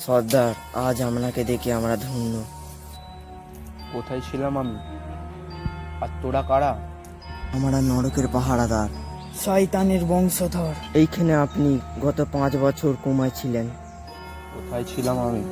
সর্দার, আজ আপনাকে দেখে আমরা ধন্য। কোথায় ছিলাম আমি? আর তোরা কারা? আমরা নরকের পাহারাদার। শয়তানের বংশধর। এইখানে আপনি গত 5 বছর কোমায় ছিলেন। কোথায় ছিলাম আমি?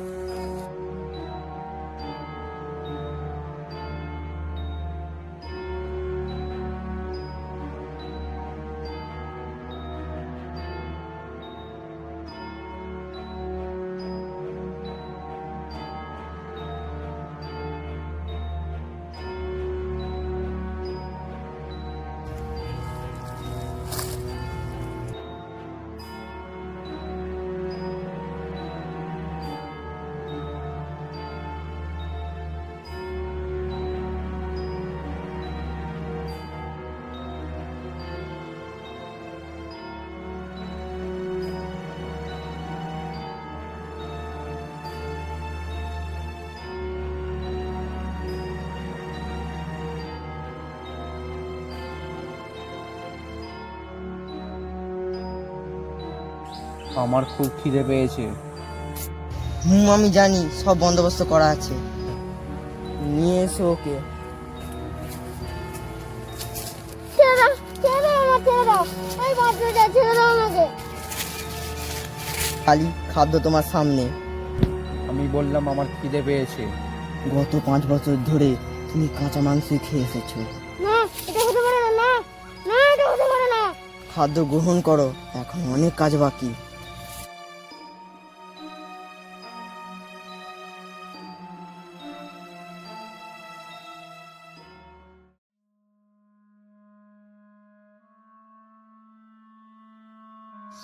আমার খুব খিদে পেয়েছে। আমি জানি, সব বন্দোবস্ত করা আছে। নিয়ে এসো ওকে। খালি খাদ্য তোমার সামনে। আমি বললাম আমার খিদে পেয়েছে। গত 5 বছর ধরে তুমি কাঁচা মাংসই খেয়ে এসেছো। খাদ্য গ্রহণ করো, এখন অনেক কাজ বাকি।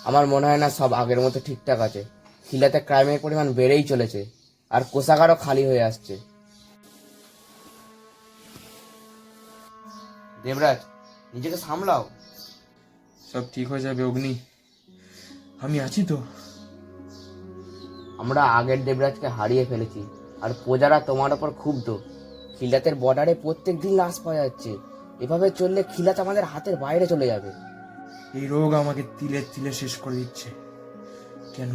আমার মনে হয় না সব আগের মতো ঠিকঠাক আছে। খিলাতে ক্রাইমের পরিমাণ বেড়েই চলেছে, আর কোষাগারও খালি হয়ে আসছে। দেবরাজ, নিজেকে সামলাও। সব ঠিক হয়ে যাবে অগ্নি, আমি আছি তো। আমরা আগের দেবরাজকে হারিয়ে ফেলেছি, আর প্রজারা তোমার ওপর ক্ষুব্ধ। খিলাতের বর্ডারে প্রত্যেক দিন লাশ পাওয়া যাচ্ছে। এভাবে চললে খিলাত আমাদের হাতের বাইরে চলে যাবে। এই রোগ আমাকে তিলে তিলে শেষ করে দিচ্ছে। কেন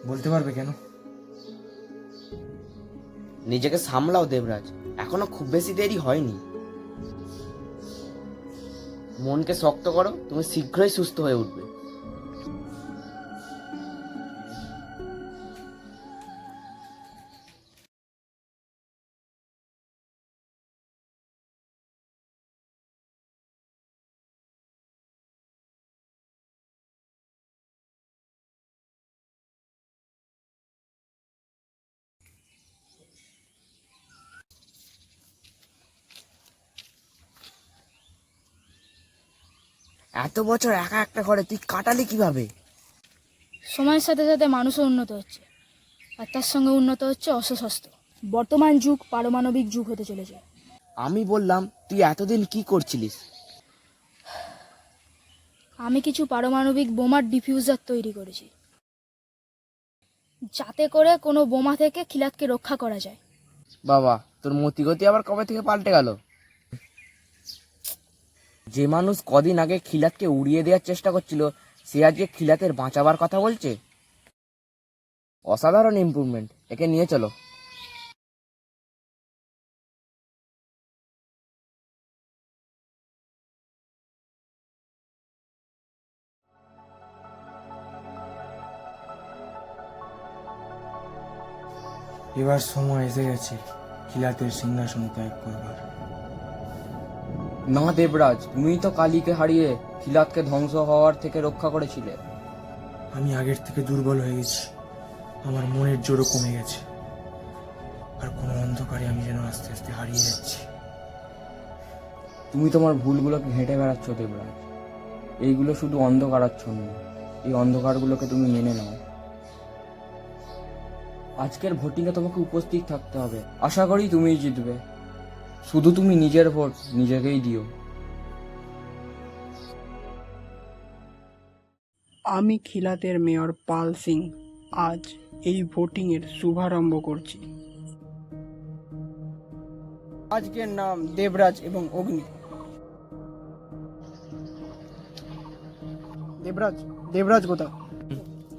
বলতে পারবে কেন? নিজেকে সামলাও দেবরাজ, এখনো খুব বেশি দেরি হয়নি। মনকে শক্ত করো, তুমি শীঘ্রই সুস্থ হয়ে উঠবে। এত বছর একা একটা ঘরে তুই কাটালি কিভাবে? সময়ের সাথে সাথে মানুষও উন্নত হচ্ছে, আর তার সঙ্গে উন্নত হচ্ছে অস্ত্রশস্ত্র। বর্তমান যুগ পারমাণবিক যুগ হতে চলেছে। আমি বললাম, তুই এতদিন কি করছিলিস? আমি কিছু পারমাণবিক বোমার ডিফিউজার তৈরি করেছি, যাতে করে কোনো বোমা থেকে খিলাতকে রক্ষা করা যায়। বাবা, তোর মতিগতি আবার কবে থেকে পাল্টে গেল? যে মানুষ কদিন আগে খিলাতকে উড়িয়ে দেওয়ার চেষ্টা করছিল, সে আজকে খিলাতের বাঁচাবার কথা বলছে। অসাধারণ ইমপ্রুভমেন্ট, একে নিয়ে চলো। এবার সময় এসে গেছে খিলাতের সিংহাসন ত্যাগ করবার। না দেবরাজ, তুমি তো কালীকে হারিয়ে খিলাতকে ধ্বংস হওয়ার থেকে রক্ষা করেছিলে। আমি আগের থেকে দুর্বল হয়ে গেছি, আমার মনের জোরও কমে গেছে, আর কোনো অন্ধকারে আমি যেন আস্তে আস্তে হারিয়ে যাচ্ছি। তুমি তোমার ভুলগুলোকে হেঁটে বেড়াচ্ছ দেবরাজ। এইগুলো শুধু অন্ধকারাচ্ছন্ন। এই অন্ধকারগুলোকে তুমি মেনে নাও। আজকের ভোটিংয়ে তোমাকে উপস্থিত থাকতে হবে। আশা করি তুমিই জিতবে। শুধু তুমি নিজের ভোট নিজেকেই দিও। আমি খিলাতের মেয়র পাল সিং আজ এই ভোটিংয়ের শুভারম্ভ করছি। আজকের নাম দেবরাজ এবং অগ্নি। দেবরাজ কোথায়?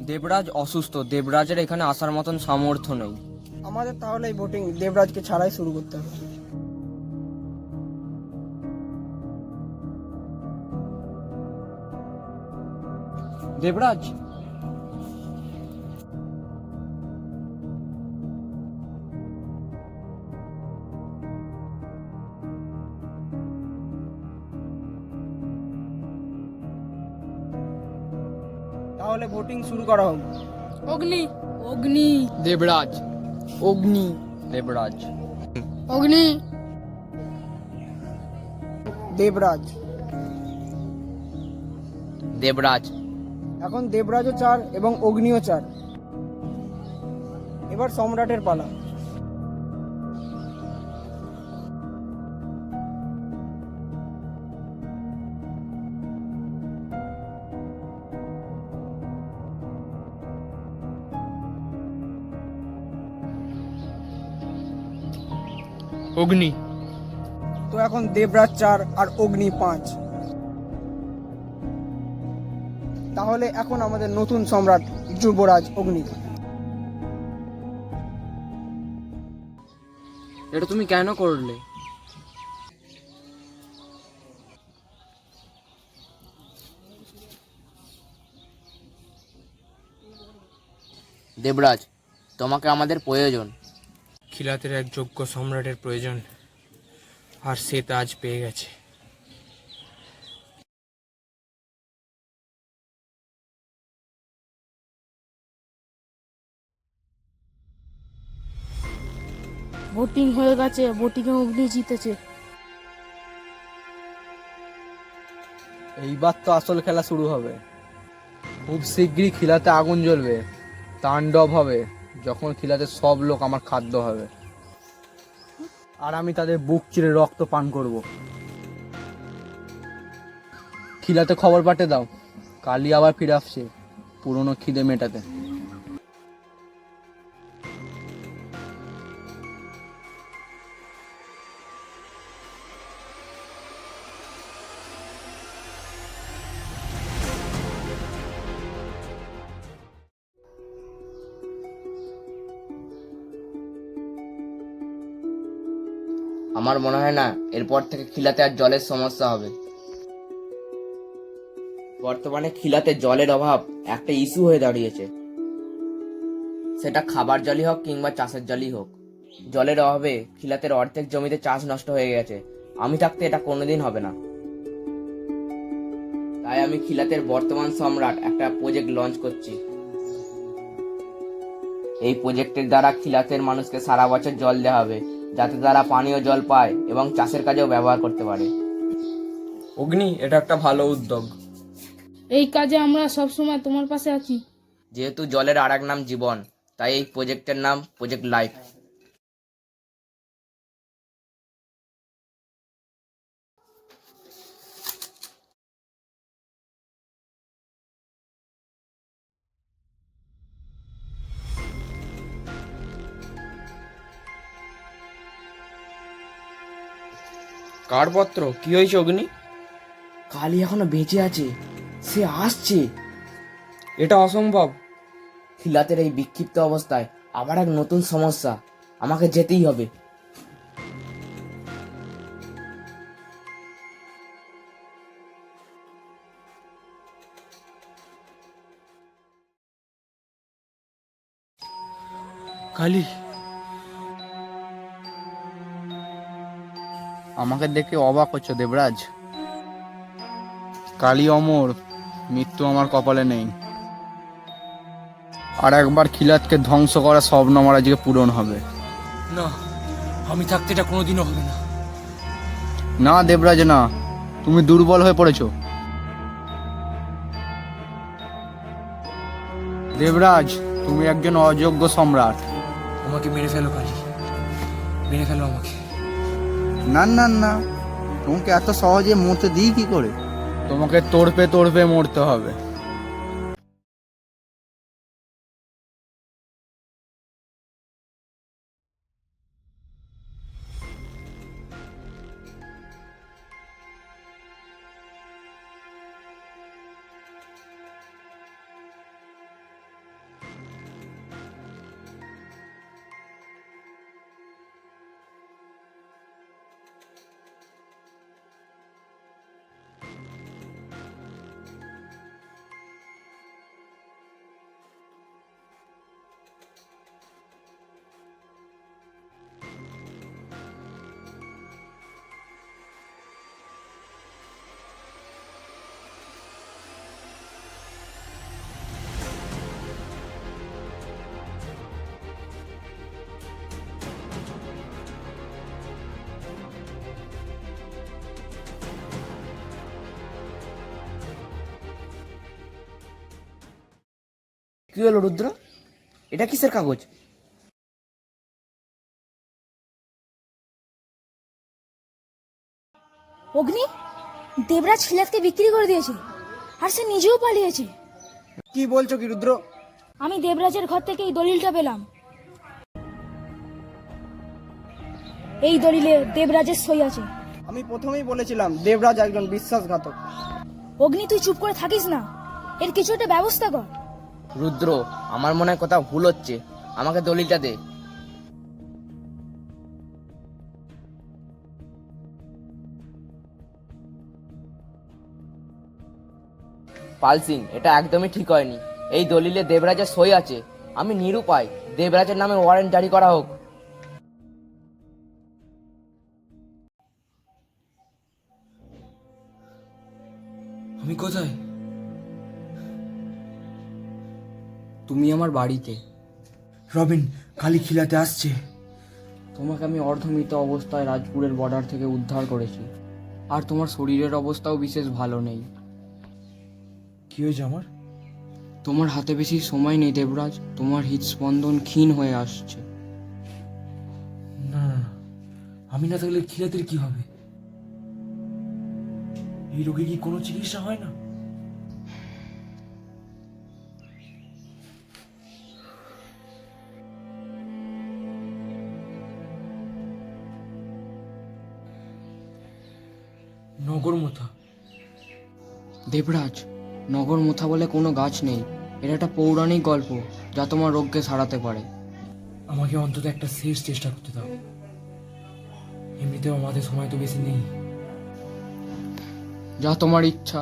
দেবরাজ অসুস্থ, দেবরাজের এখানে আসার মতন সামর্থ্য নেই। আমাদের তাহলে এই ভোটিং দেবরাজকে ছাড়াই শুরু করতে হবে। দেবরাজ, তাহলে ভোটিং শুরু করা হোক। অগ্নি অগ্নি দেবরাজ, অগ্নি, দেবরাজ, অগ্নি দেবরাজ। দেবরাজ। এখন দেবরাজও 4 এবং অগ্নিও 4। এবার সম্রাটের পালা। অগ্নি। তো এখন দেবরাজ 4 আর অগ্নি 5। তাহলে এখন আমাদের নতুন সম্রাট যুবরাজ অগ্নি। এটা তুমি কেন করলে? দেবরাজ, তোমাকে আমাদের প্রয়োজন। খিলাতের এক যোগ্য সম্রাটের প্রয়োজন, আর সে তা আজ পেয়ে গেছে। ভোটিং হয়ে গেছে, ভোটিংয়ে অগ্নি জিতেছে। এইবার তো আসল খেলা শুরু হবে। খুব শীঘ্রই খিলাতে আগুন জ্বলবে, তাণ্ডব হবে, যখন খিলাতে সব লোক আমার খাদ্য হবে, আর আমি তাদের বুক চিরে রক্ত পান করব। খিলাতে খবর পাঠে দাও, কালি আবার ফিরে আসছে পুরনো খিদে মেটাতে। আমার মনে হয় না এরপর থেকে খিলাতে আর জলের সমস্যা হবে। বর্তমানে খিলাতে জলের অভাব একটা ইস্যু হয়ে দাঁড়িয়েছে। সেটা খাবার জলই হোক কিংবা চাষের জলই হোক, জলের অভাবে খিলাতের অর্ধেক জমিতে চাষ নষ্ট হয়ে গেছে। আমি থাকতে এটা কোনোদিন হবে না। তাই আমি খিলাতের বর্তমান সম্রাট একটা প্রজেক্ট লঞ্চ করছি। এই প্রজেক্টের দ্বারা খিলাতের মানুষকে সারা বছর জল দেওয়া হবে, যাতে তারা পানীয় জল পায় এবং চাষের কাজেও ব্যবহার করতে পারে। অগ্নি, এটা একটা ভালো উদ্যোগ। এই কাজে আমরা সব সময় তোমার পাশে আছি। যেহেতু জলের আর এক নাম জীবন, তাই এই প্রজেক্টের নাম প্রজেক্ট লাইফ। কার্ডপত্র কি হয়েছে অগ্নি? কালি এখনো বেঁচে আছে, সে আসছে। এটা অসম্ভব। খিলাতের এই বিক্ষিপ্ত অবস্থায় আবার এক নতুন সমস্যা, আমাকে যেতেই হবে। কালি, আমাকে দেখে অবাক হচ্ছে দেবরাজ? কালি অমর, মৃত্যু আমার কপালে নেই। আর একবার খিলাতকে ধ্বংস করা স্বপ্ন আমার আজকে পূরণ হবে। না, আমি থাকতে এটা কোনোদিনও হবে না। না দেবরাজ, না, তুমি দুর্বল হয়ে পড়েছো। দেবরাজ, তুমি একজন অযোগ্য সম্রাট। আমাকে মেরে ফেলো কালি, মেরে ফেলো আমাকে। না না না, তোমাকে এত সহজে মরতে দিই কি করে? তোমাকে তড়পে তড়পে মরতে হবে। কি হলো রুদ্র, এটা কিসের কাগজ? অগ্নি, দেবরাজ খিলাতকে বিক্রি করে দিয়েছে আর সে নিজেও পালিয়েছে। কি বলছো কি রুদ্র? আমি দেবরাজের ঘর থেকে এই দলিলটা পেলাম। এই দলিলে দেবরাজের সই আছে। আমি প্রথমেই বলেছিলাম দেবরাজ একজন বিশ্বাসঘাতক। অগ্নি, তুই চুপ করে থাকিস না, এর কিছু একটা ব্যবস্থা কর। রুদ্র, আমার মনে হয় কোথাও ভুল হচ্ছে, আমাকে দলিলটা দে। পাল সিং, এটা একদমই ঠিক হয়নি। এই দলিলে দেবরাজের সই আছে। আমি নিরুপায়, দেবরাজের নামে ওয়ারেন্ট জারি করা হোক। আমি কোথায়? তুমি আমার বাড়িতে। রবিন, কালী খিলাতে আসছে। তোমাকে আমি অর্ধমৃত অবস্থায় রাজপুরের বর্ডার থেকে উদ্ধার করেছি, আর তোমার শরীরের অবস্থাও বিশেষ ভালো নেই। কি হয়েছে আমার? তোমার হাতে বেশি সময় নেই দেবরাজ, তোমার হৃদস্পন্দন ক্ষীণ হয়ে আসছে। না না না, আমি না থাকলে খিলাতের কি হবে? এই রোগে কি কোনো চিকিৎসা হয় না? নগরমথা। দেবরাজ, নগরমথা বলে কোনো গাছ নেই। এটা একটা পৌরাণিক গল্প যা তোমার রোগকে সারাতে পারে। আমাকে অন্তত একটা শেষ চেষ্টা করতে দাও। এমনিতেও আমাদের সময় তো বেশি নেই। যা তোমার ইচ্ছা।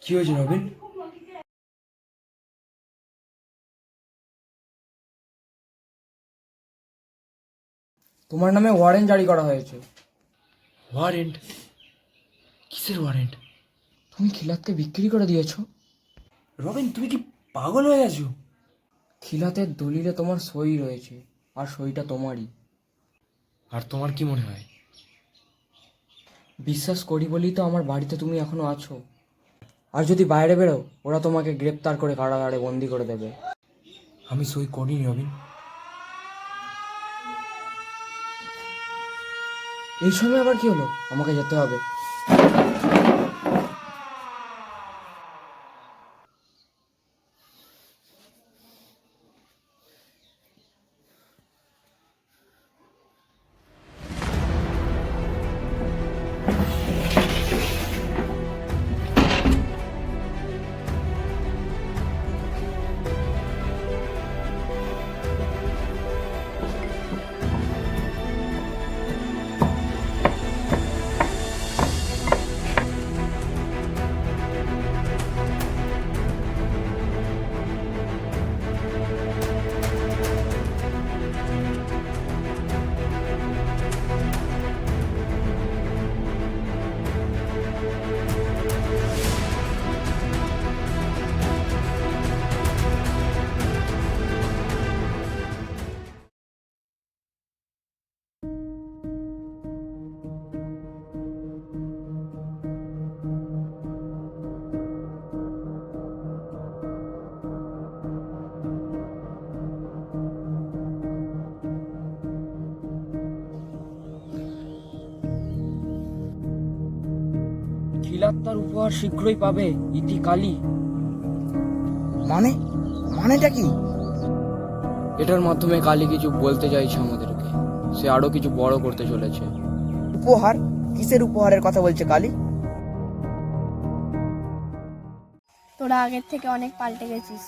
কি হয়েছে রবিন? তোমার নামে ওয়ারেন্ট জারি করা হয়েছে। ওয়ারেন্ট? কিসের ওয়ারেন্ট? তুমি খিলাতকে বিক্রি করে দিয়েছো। রবিন, তুমি কি পাগল হয়ে আছো? খিলাতের দলিলে তোমার সই রয়েছে, আর সইটা তোমারই। আর তোমার কি মনে হয়? বিশ্বাস করি বলেই তো আমার বাড়িতে তুমি এখনো আছো। আর যদি বাইরে বেরো, ওরা তোমাকে গ্রেপ্তার করে কারাগারে বন্দি করে দেবে। আমি সই করিনি রবিন। এই সময় আবার কি হলো? আমাকে যেতে হবে। খিলাত তার উপহার শীঘ্রই পাবে, ইতি কালী। মানেটা কি? এটার মাধ্যমে কালী কিছু বলতে চাইছে আমাদেরকে, সে আরো কিছু বড় করতে চলেছে। উপহার? কিসের উপহারের কথা বলছে কালী? তোরা আগের থেকে অনেক পাল্টে গেছিস।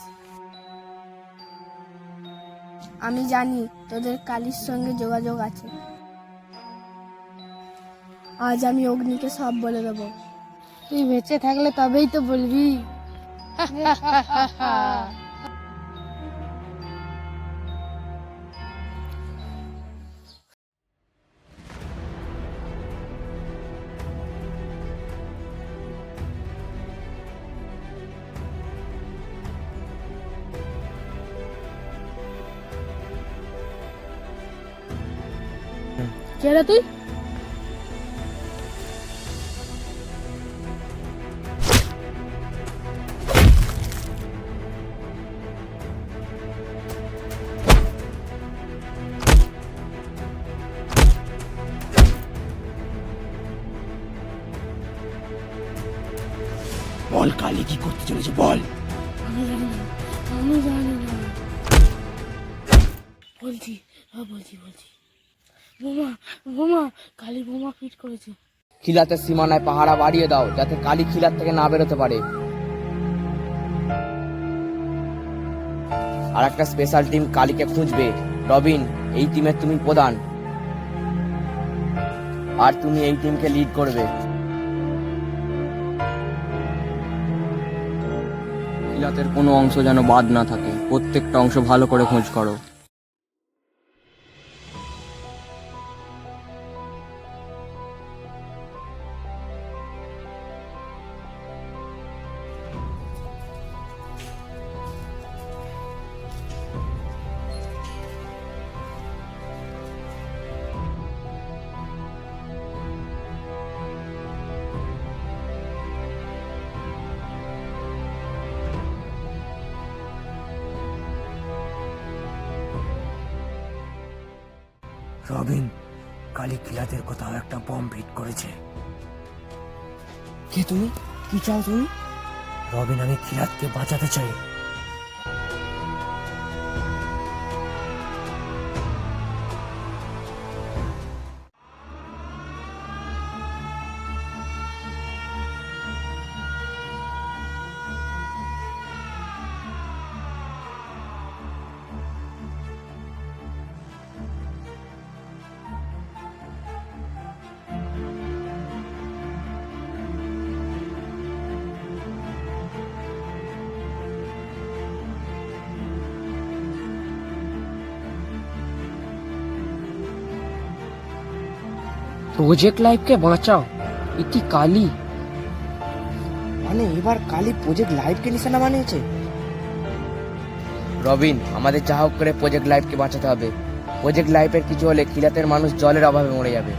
আমি জানি তোদের কালীর সঙ্গে যোগাযোগ আছে। আজ আমি অগ্নিকে সব বলে দেবো। তুই বেঁচে থাকলে তবেই তো বলবি। কে রে তুই? বল কালী কি করতে চলেছে, বল। আমি জানি না। বলছি বোমা কালী বোমা ফিট করেছে। খিলাতের সীমানায় পাহারা বাড়িয়ে দাও, যাতে কালী খিলাত থেকে না বেরোতে পারে। আর একটা স্পেশাল টিম কালীকে খুঁজবে। রবিন, এই টিমের তুমি প্রধান, আর তুমি এই টিমকে লিড করবে। খিলাতের কোনো অংশ যেন বাদ না থাকে, প্রত্যেকটা অংশ ভালো করে খোঁজ করো। রবিন, কালী খিলাতের কোথাও একটা বম ফিট করেছে। কে তুমি? কি চাও তুমি? রবিন, আমি খিলাতকে বাঁচাতে চাই। প্রজেক্ট লাইফকে বাঁচাও, ইতি কালী। মানে এবার কালী প্রজেক্ট লাইফকে নিশানা বানিয়েছে। রবিন, আমাদের যা হোক করে প্রজেক্ট লাইফকে বাঁচাতে হবে। প্রজেক্ট লাইফের কিছু হলে খিলাতের মানুষ জলের অভাবে মরে যাবে।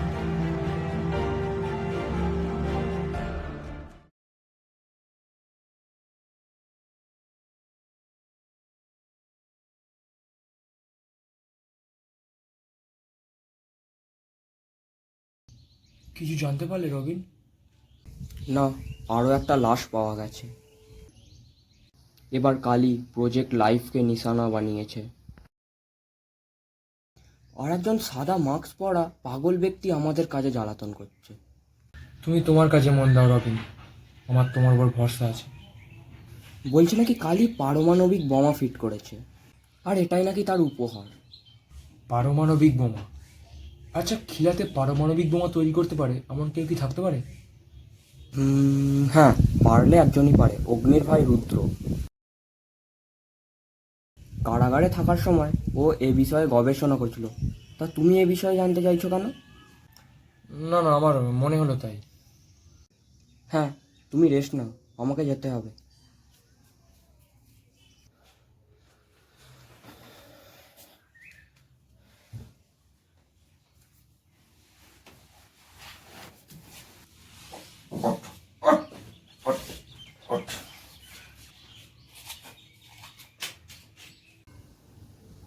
কিছু জানতে পারলে রবিন? না, আরও একটা লাশ পাওয়া গেছে। এবার কালী প্রজেক্ট লাইফকে নিশানা বানিয়েছে। আর একজন সাদা মাস্ক পরা পাগল ব্যক্তি আমাদের কাজে জ্বালাতন করছে। তুমি তোমার কাজে মন দাও রবিন, আমার তোমার উপর ভরসা আছে। বলছে নাকি কালী পারমাণবিক বোমা ফিট করেছে, আর এটাই নাকি তার উপহার। পারমাণবিক বোমা? আচ্ছা, খিলাতে পারমাণবিক বোমা তৈরি করতে পারে এমন কেউ কি থাকতে পারে? হ্যাঁ, পারলে একজনই পারে, অগ্নির ভাই রুদ্র। কারাগারে থাকার সময় ও এ বিষয়ে গবেষণা করছিল। তা তুমি এ বিষয়ে জানতে চাইছো কেন? না, আমার মনে হলো তাই। হ্যাঁ, তুমি রেস্ট নাও, আমাকে যেতে হবে।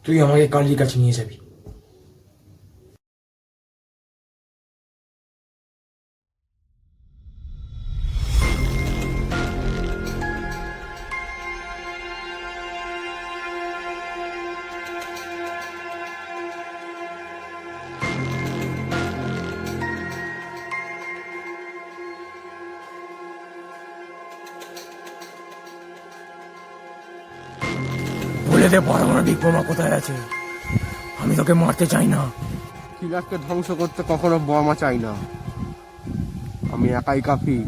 তুই আমাকে কালীর কাছে নিয়ে যাবি। খিলাতে পারমাণবিক বোমা কোথায় আছে? আমি তোকে মারতে চাই না। খিলাতকে ধ্বংস করতে কখনো বোমা চাই না, আমি একাই কাফি।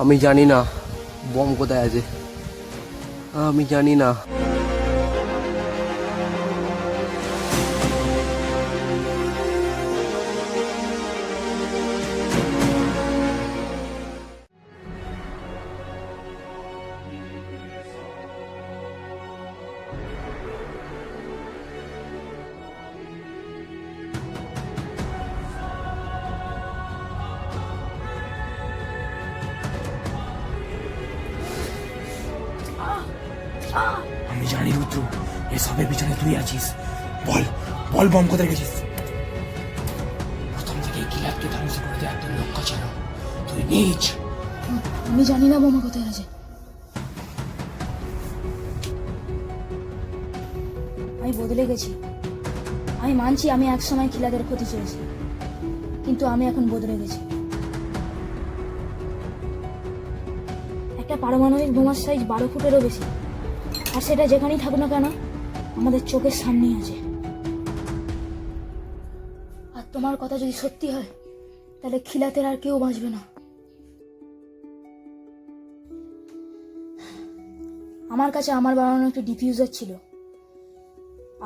আমি জানি না বম কোথায় আছে, আমি জানি না। আমি জানি রুদ্র, এসবের পিছনে তুই আছিস। বল বল বম কোথায় গেছিস? প্রথম থেকে খিলাতকে ধ্বংস করে দেওয়ার একটা লক্ষ্য ছিল, তুই নিজ। আমি জানি না বোমা কোথায় আছে। আমি বদলে গেছি। আমি মানছি আমি একসময় খিলাদের ক্ষতি চেয়েছি, কিন্তু আমি এখন বদলে গেছি। একটা পারমাণবিক বোমার সাইজ 12 ফুটেরও বেশি, আর সেটা যেখানেই থাকুক না কেন আমাদের চোখের সামনেই আছে। আর তোমার কথা যদি সত্যি হয় তাহলে খিলাতের আর কেউ বাঁচবে না। আমার কাছে আমার বানানো একটি ডিফিউজার ছিল,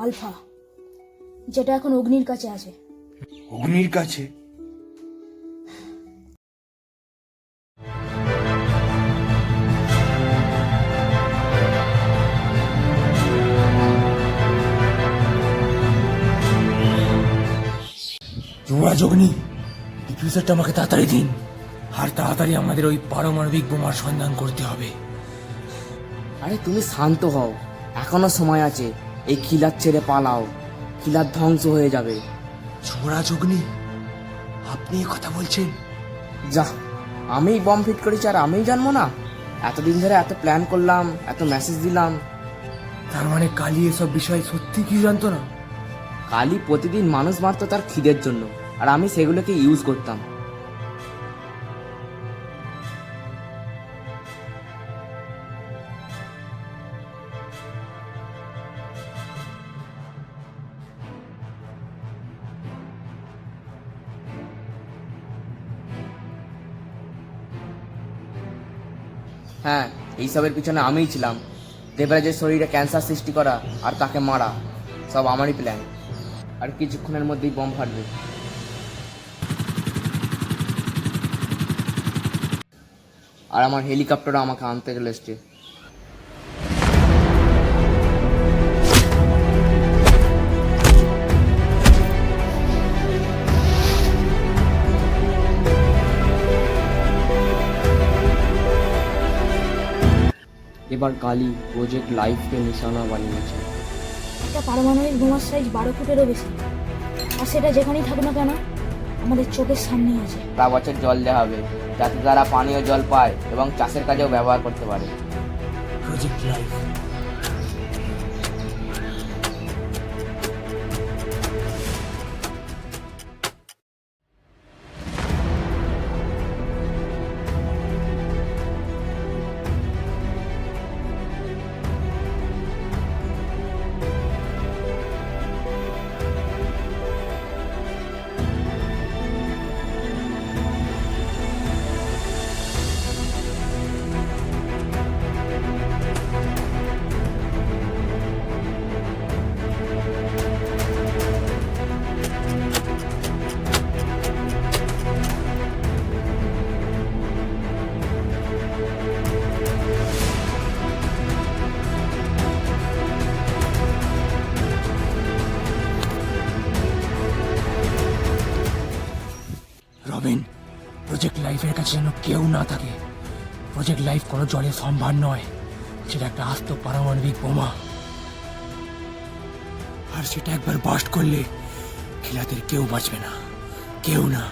আলফা, যেটা এখন অগ্নির কাছে আছে। অগ্নির কাছে? যুবরাজ অগ্নি, ডিফিউজারটা আমাকে তাড়াতাড়ি দিন, আর তাড়াতাড়ি আমাদের ওই পারমাণবিক বোমার সন্ধান করতে হবে। আরে তুমি শান্ত হও, এখনো সময় আছে। এই খিলাত ছেড়ে পালাও, খিলাত ধ্বংস হয়ে যাবে। যুবরাজ অগ্নি, আপনি এ কথা বলছেন? যা, আমিই বম ফিট করেছি আর আমিই জানবো না? এতদিন ধরে এত প্ল্যান করলাম, এত মেসেজ দিলাম। তার মানে কালী এসব বিষয় সত্যি কি জানতো না? কালি প্রতিদিন মানুষ মারতো তার খিদের জন্য, আর আমি সেগুলোকে ইউজ করতাম। হ্যাঁ, এইসবের পিছনে আমিই ছিলাম। দেবরাজের শরীরে ক্যান্সার সৃষ্টি করা আর তাকে মারা সব আমারই প্ল্যান। আর কিছুক্ষণের মধ্যেই বম ফাটবে। আর আমার হেলিকপ্টারও আমাকে আনতে চলে এসছে। এবার কালী প্রজেক্ট লাইফকে নিশানা বানিয়েছে। একটা পারমাণবিক বোমার সাইজ 12 ফুটেরও বেশি, আর সেটা যেখানেই থাকুক না কেন আমাদের চোখের সামনেই আছে। সারা বছর জল দেওয়া হবে, যাতে তারা পানীয় জল পায় এবং চাষের কাজেও ব্যবহার করতে পারে। Project life. লাইফের কাছে যেন কেউ না থাকে। প্রজেক্ট লাইফ কোনো জলের সম্ভার নয়, সেটা একটা আস্ত পারমাণবিক বোমা। আর সেটা একবার বাস্ট করলে খিলাতের কেউ বাঁচবে না, কেউ না।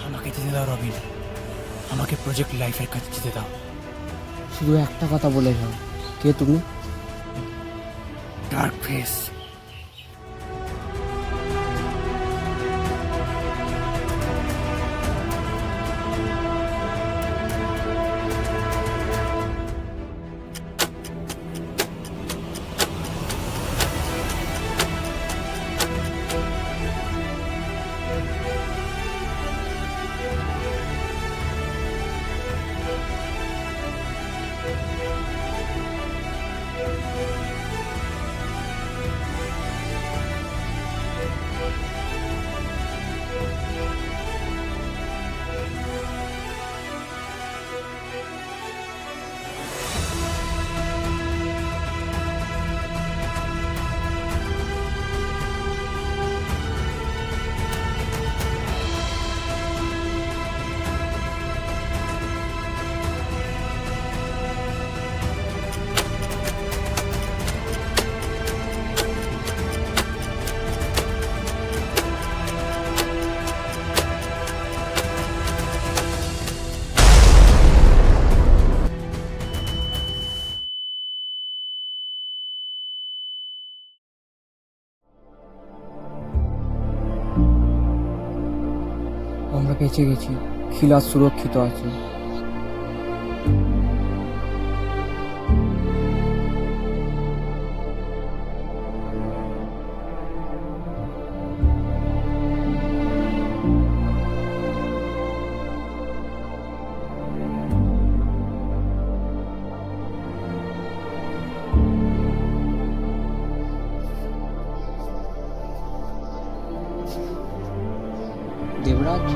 আমাকে যেতে দাও রবিন, আমাকে প্রজেক্ট লাইফের কাছে যেতে দাও। শুধু একটা কথা বলে যাও, কে তুমি? Dark face. আমরা বেঁচে গেছি, খিলাত সুরক্ষিত আছে। দেবরাজ,